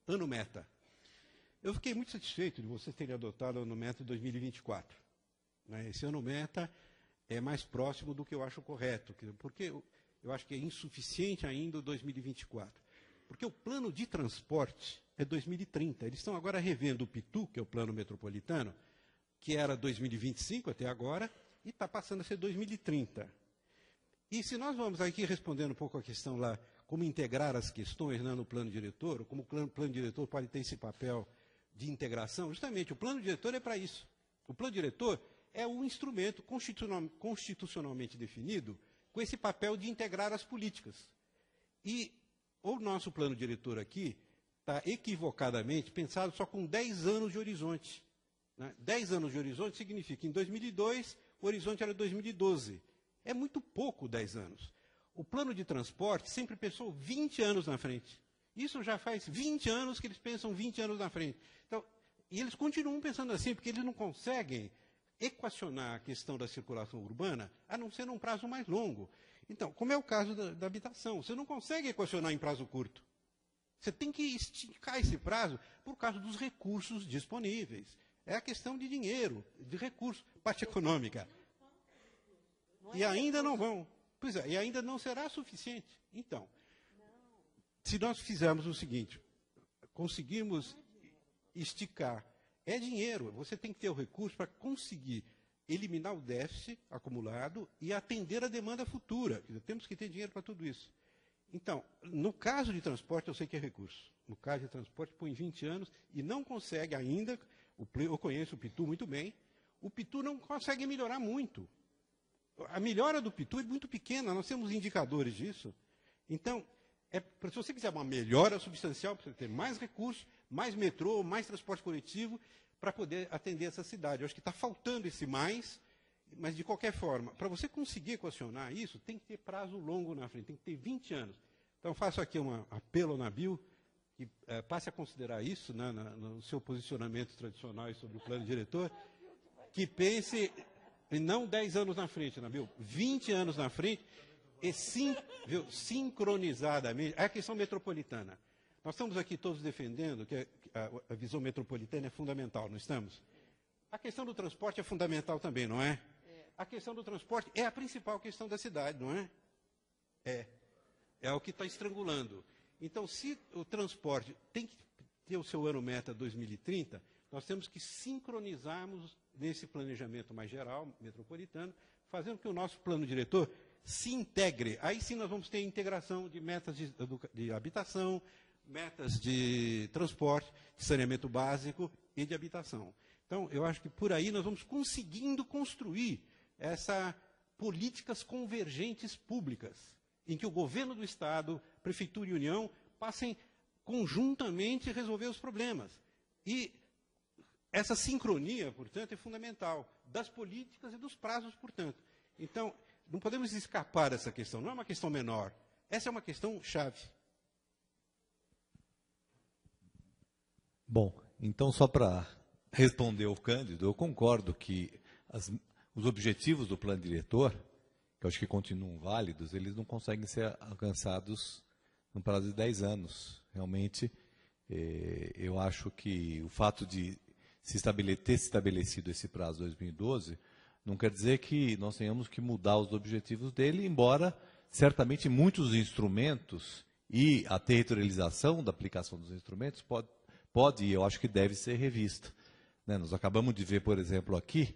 ano meta. Eu fiquei muito satisfeito de vocês terem adotado o ano meta de 2024. Né? Esse ano meta é mais próximo do que eu acho correto, porque eu acho que é insuficiente ainda o 2024. Porque o plano de transporte é 2030. Eles estão agora revendo o PITU, que é o plano metropolitano, que era 2025 até agora, e está passando a ser 2030. E se nós vamos aqui respondendo um pouco a questão lá, como integrar as questões, né, no plano diretor, ou como o plano diretor pode ter esse papel de integração, justamente o plano diretor é para isso. O plano diretor é um instrumento constitucionalmente definido com esse papel de integrar as políticas. E o nosso plano diretor aqui está equivocadamente pensado só com 10 anos de horizonte. Né? 10 anos de horizonte significa que em 2002 o horizonte era 2012. É muito pouco 10 anos. O plano de transporte sempre pensou 20 anos na frente. Isso já faz 20 anos que eles pensam 20 anos na frente. Então, e eles continuam pensando assim, porque eles não conseguem equacionar a questão da circulação urbana, a não ser num prazo mais longo. Então, como é o caso da habitação, você não consegue equacionar em prazo curto. Você tem que esticar esse prazo por causa dos recursos disponíveis. É a questão de dinheiro, de recursos, parte econômica. E ainda não vão. Pois é, e ainda não será suficiente. Então, se nós fizermos o seguinte, conseguirmos esticar, é dinheiro, você tem que ter o recurso para conseguir eliminar o déficit acumulado e atender a demanda futura. Temos que ter dinheiro para tudo isso. Então, no caso de transporte, eu sei que é recurso. No caso de transporte, põe 20 anos e não consegue ainda, eu conheço o PITU muito bem, o PITU não consegue melhorar muito. A melhora do PITU é muito pequena, nós temos indicadores disso. Então, se você quiser uma melhora substancial, precisa ter mais recursos, mais metrô, mais transporte coletivo, para poder atender essa cidade. Eu acho que está faltando esse mais, mas de qualquer forma, para você conseguir equacionar isso, tem que ter prazo longo na frente, tem que ter 20 anos. Então, faço aqui um apelo na Nabil, que passe a considerar isso, né, no seu posicionamento tradicional sobre o plano diretor, que pense, não 10 anos na frente, Nabil, 20 anos na frente, e sincronizadamente, é a questão metropolitana. Nós estamos aqui todos defendendo que a visão metropolitana é fundamental, não estamos? A questão do transporte é fundamental também, não é? A questão do transporte é a principal questão da cidade, não é? É o que está estrangulando. Então, se o transporte tem que ter o seu ano meta 2030, nós temos que sincronizarmos nesse planejamento mais geral, metropolitano, fazendo que o nosso plano diretor se integre. Aí sim nós vamos ter integração de metas de habitação, metas de transporte, de saneamento básico e de habitação. Então, eu acho que por aí nós vamos conseguindo construir essas políticas convergentes públicas, em que o governo do Estado, Prefeitura e União passem conjuntamente a resolver os problemas. E essa sincronia, portanto, é fundamental, das políticas e dos prazos, portanto. Então, não podemos escapar dessa questão, não é uma questão menor. Essa é uma questão chave. Bom, então só para responder ao Cândido, eu concordo que os objetivos do plano diretor, que eu acho que continuam válidos, eles não conseguem ser alcançados no prazo de 10 anos. Realmente, eu acho que o fato de ter se estabelecido esse prazo 2012 não quer dizer que nós tenhamos que mudar os objetivos dele, embora certamente muitos instrumentos e a territorialização da aplicação dos instrumentos pode e eu acho que deve ser revista. Né? Nós acabamos de ver, por exemplo, aqui,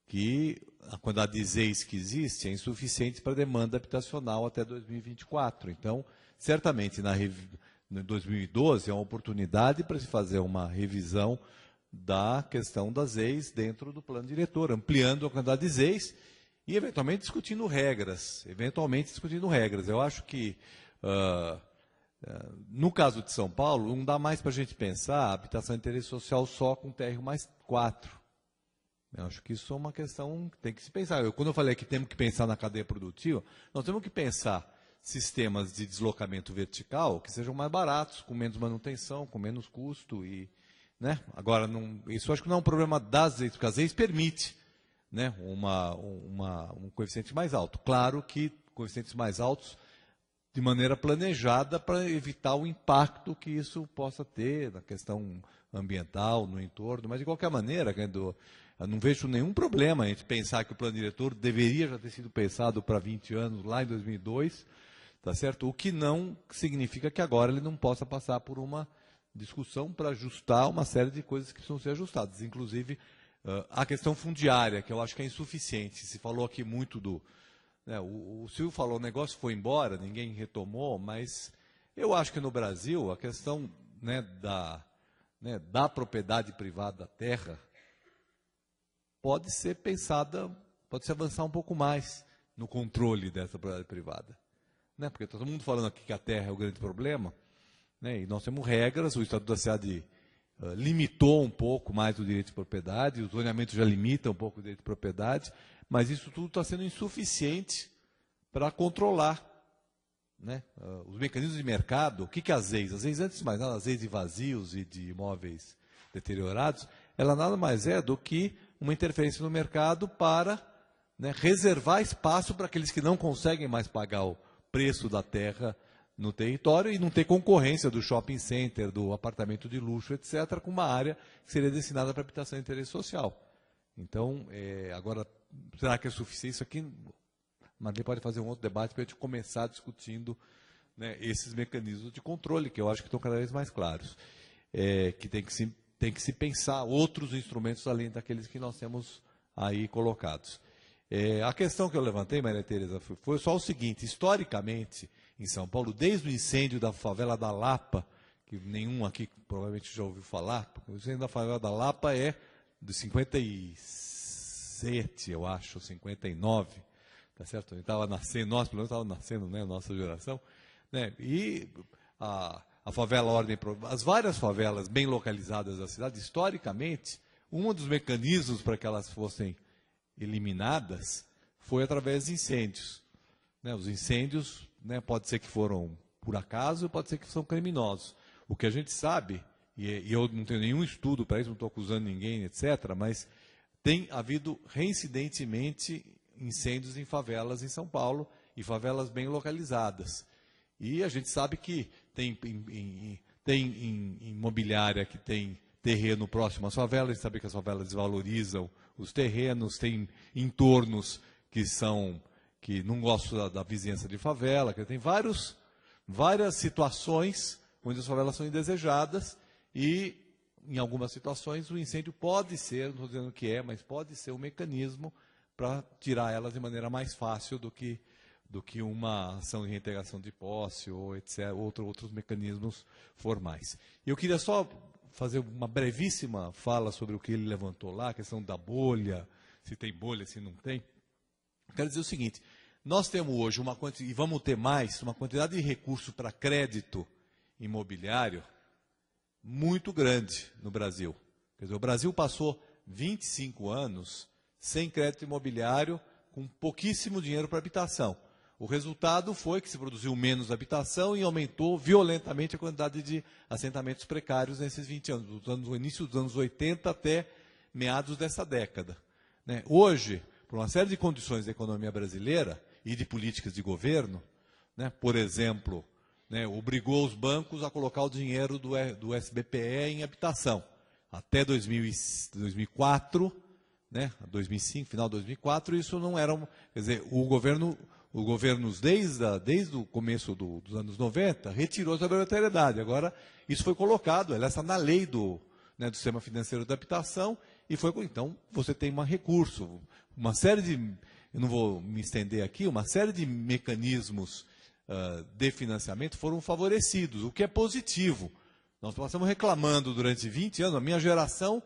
que a quantidade de ZEIs que existe é insuficiente para a demanda habitacional até 2024. Então, certamente, em 2012, é uma oportunidade para se fazer uma revisão da questão das ZEIs dentro do plano diretor, ampliando a quantidade de ZEIs e, eventualmente, discutindo regras. Eu acho que, no caso de São Paulo, não dá mais para a gente pensar a habitação de interesse social só com TR+4. Eu acho que isso é uma questão que tem que se pensar. Quando eu falei que temos que pensar na cadeia produtiva, nós temos que pensar sistemas de deslocamento vertical que sejam mais baratos, com menos manutenção, com menos custo. Né? Agora, isso acho que não é um problema das ZEIs, porque as ZEIs permite, né, um coeficiente mais alto. Claro que coeficientes mais altos de maneira planejada para evitar o impacto que isso possa ter na questão ambiental, no entorno. Mas, de qualquer maneira, eu não vejo nenhum problema a gente pensar que o plano diretor deveria já ter sido pensado para 20 anos, lá em 2002, tá certo? O que não significa que agora ele não possa passar por uma discussão para ajustar uma série de coisas que precisam ser ajustadas, inclusive a questão fundiária, que eu acho que é insuficiente. Se falou aqui muito do... Né, o Silvio falou, o negócio foi embora, ninguém retomou, mas eu acho que no Brasil a questão, né, da propriedade privada da terra pode ser pensada, pode se avançar um pouco mais no controle dessa propriedade privada. Né, porque todo mundo falando aqui que a terra é o grande problema, né, e nós temos regras, o Estatuto da Cidade limitou um pouco mais o direito de propriedade, o zoneamento já limita um pouco o direito de propriedade, mas isso tudo está sendo insuficiente para controlar, né, os mecanismos de mercado. O que é as EIs? As EIs, antes de mais nada, as EIs de vazios e de imóveis deteriorados, ela nada mais é do que uma interferência no mercado para, né, reservar espaço para aqueles que não conseguem mais pagar o preço da terra no território e não ter concorrência do shopping center, do apartamento de luxo, etc., com uma área que seria destinada para habitação de interesse social. Então, agora, será que é suficiente isso aqui? Marlene pode fazer um outro debate para a gente começar discutindo, né, esses mecanismos de controle, que eu acho que estão cada vez mais claros. Que tem que se pensar outros instrumentos além daqueles que nós temos aí colocados. A questão que eu levantei, Maria Tereza, foi só o seguinte: historicamente, em São Paulo, desde o incêndio da favela da Lapa, que nenhum aqui provavelmente já ouviu falar, porque o incêndio da favela da Lapa é de 57, eu acho, 59, tá certo? Ele estava nascendo, nós pelo menos estávamos nascendo, né, nossa geração, né? E a favela Ordem, as várias favelas bem localizadas da cidade, historicamente, um dos mecanismos para que elas fossem eliminadas foi através de incêndios. Né? Os incêndios, né, pode ser que foram por acaso, pode ser que são criminosos. O que a gente sabe, e eu não tenho nenhum estudo para isso, não estou acusando ninguém, etc., mas tem havido reincidentemente incêndios em favelas em São Paulo, e favelas bem localizadas. E a gente sabe que tem imobiliária que tem terreno próximo às favelas, a gente sabe que as favelas desvalorizam os terrenos, tem entornos que não gostam da vizinhança de favela, que tem várias situações onde as favelas são indesejadas e, em algumas situações, o incêndio pode ser, não estou dizendo que é, mas pode ser um mecanismo para tirar elas de maneira mais fácil do que uma ação de reintegração de posse ou etc., outros mecanismos formais. Eu queria só fazer uma brevíssima fala sobre o que ele levantou lá, a questão da bolha, se tem bolha, se não tem. Quero dizer o seguinte: nós temos hoje e vamos ter mais, uma quantidade de recurso para crédito imobiliário muito grande no Brasil. Quer dizer, o Brasil passou 25 anos sem crédito imobiliário, com pouquíssimo dinheiro para habitação. O resultado foi que se produziu menos habitação e aumentou violentamente a quantidade de assentamentos precários nesses 20 anos, do início dos anos 80 até meados dessa década. Né? Hoje, por uma série de condições da economia brasileira e de políticas de governo, né, por exemplo, né, obrigou os bancos a colocar o dinheiro do SBPE em habitação. Até 2004, né, 2005, final de 2004, isso não era... Quer dizer, os governos desde o começo dos anos 90, retirou essa obrigatoriedade. Agora, isso foi colocado, ela está na lei do Sistema Financeiro da Habitação, e então, você tem um recurso, uma série de, eu não vou me estender aqui, uma série de mecanismos de financiamento foram favorecidos, o que é positivo. Nós passamos reclamando durante 20 anos, a minha geração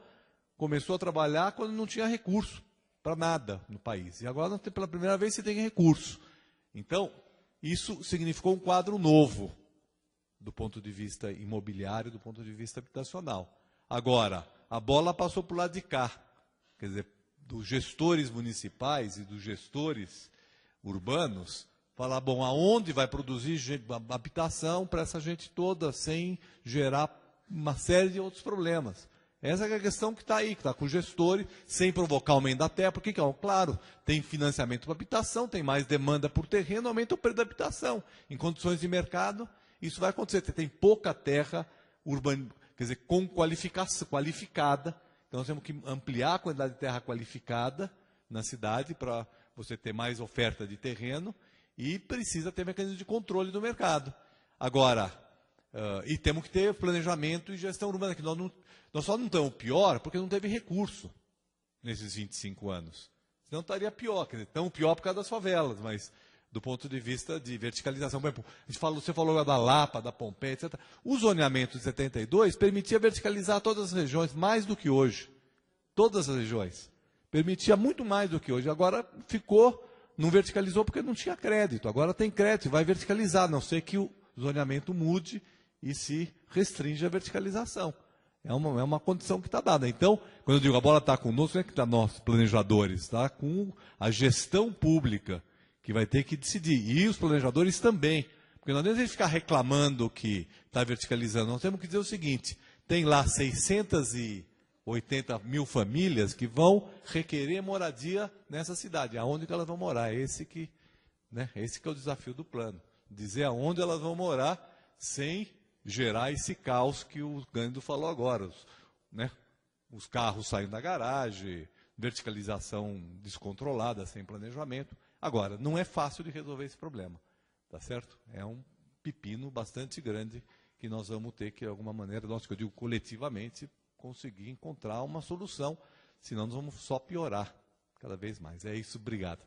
começou a trabalhar quando não tinha recurso para nada no país. E agora, pela primeira vez, você tem recurso. Então, isso significou um quadro novo do ponto de vista imobiliário, do ponto de vista habitacional. Agora, a bola passou para o lado de cá. Quer dizer, dos gestores municipais e dos gestores urbanos, falar, bom, aonde vai produzir habitação para essa gente toda, sem gerar uma série de outros problemas. Essa é a questão que está aí, que está com o gestor, sem provocar aumento da terra, porque, claro, tem financiamento para habitação, tem mais demanda por terreno, aumenta o preço da habitação. Em condições de mercado, isso vai acontecer. Tem pouca terra urbana, quer dizer, com qualificada. Então, nós temos que ampliar a quantidade de terra qualificada na cidade para você ter mais oferta de terreno e precisa ter mecanismo de controle do mercado. Agora, e temos que ter planejamento e gestão urbana, que nós só não estamos pior porque não teve recurso nesses 25 anos. Senão estaria pior, quer dizer, tão pior por causa das favelas, mas do ponto de vista de verticalização. Por exemplo, você falou da Lapa, da Pompeia, etc. O zoneamento de 72 permitia verticalizar todas as regiões, mais do que hoje. Todas as regiões. Permitia muito mais do que hoje. Agora não verticalizou porque não tinha crédito. Agora tem crédito, vai verticalizar, a não ser que o zoneamento mude e se restringe a verticalização. É uma condição que está dada. Então, quando eu digo a bola está conosco, não é que está nós, planejadores, está com a gestão pública, que vai ter que decidir. E os planejadores também. Porque não adianta a gente ficar reclamando que está verticalizando. Nós temos que dizer o seguinte, tem lá 680 mil famílias que vão requerer moradia nessa cidade. Aonde que elas vão morar? Esse que é o desafio do plano. Dizer aonde elas vão morar sem gerar esse caos que o Cândido falou agora. Os carros saindo da garagem, verticalização descontrolada, sem planejamento. Agora, não é fácil de resolver esse problema, tá certo? É um pepino bastante grande que nós vamos ter que, de alguma maneira, que eu digo coletivamente, conseguir encontrar uma solução, senão nós vamos só piorar cada vez mais. É isso, obrigado.